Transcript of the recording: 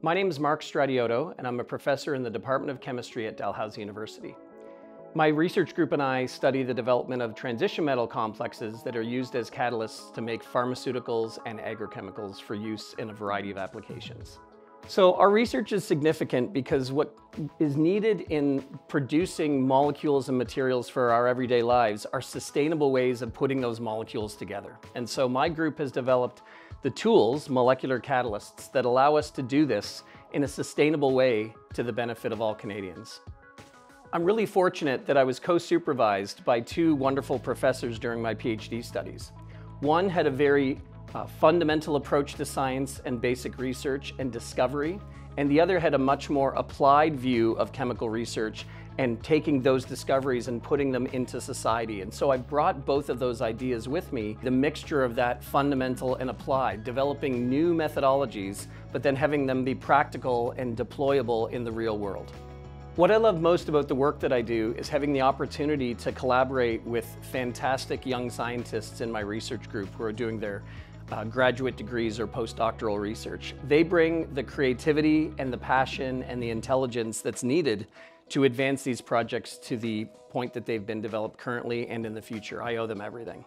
My name is Mark Stradiotto, and I'm a professor in the Department of Chemistry at DalHousie University. My research group and I study the development of transition metal complexes that are used as catalysts to make pharmaceuticals and agrochemicals for use in a variety of applications. So our research is significant because what is needed in producing molecules and materials for our everyday lives are sustainable ways of putting those molecules together. And so my group has developed the tools, molecular catalysts, that allow us to do this in a sustainable way to the benefit of all Canadians. I'm really fortunate that I was co-supervised by two wonderful professors during my PhD studies. One had a very fundamental approach to science and basic research and discovery, and the other had a much more applied view of chemical research and taking those discoveries and putting them into society. And so I brought both of those ideas with me, the mixture of that fundamental and applied, developing new methodologies, but then having them be practical and deployable in the real world. What I love most about the work that I do is having the opportunity to collaborate with fantastic young scientists in my research group who are doing their graduate degrees or postdoctoral research. They bring the creativity and the passion and the intelligence that's needed to advance these projects to the point that they've been developed currently and in the future. I owe them everything.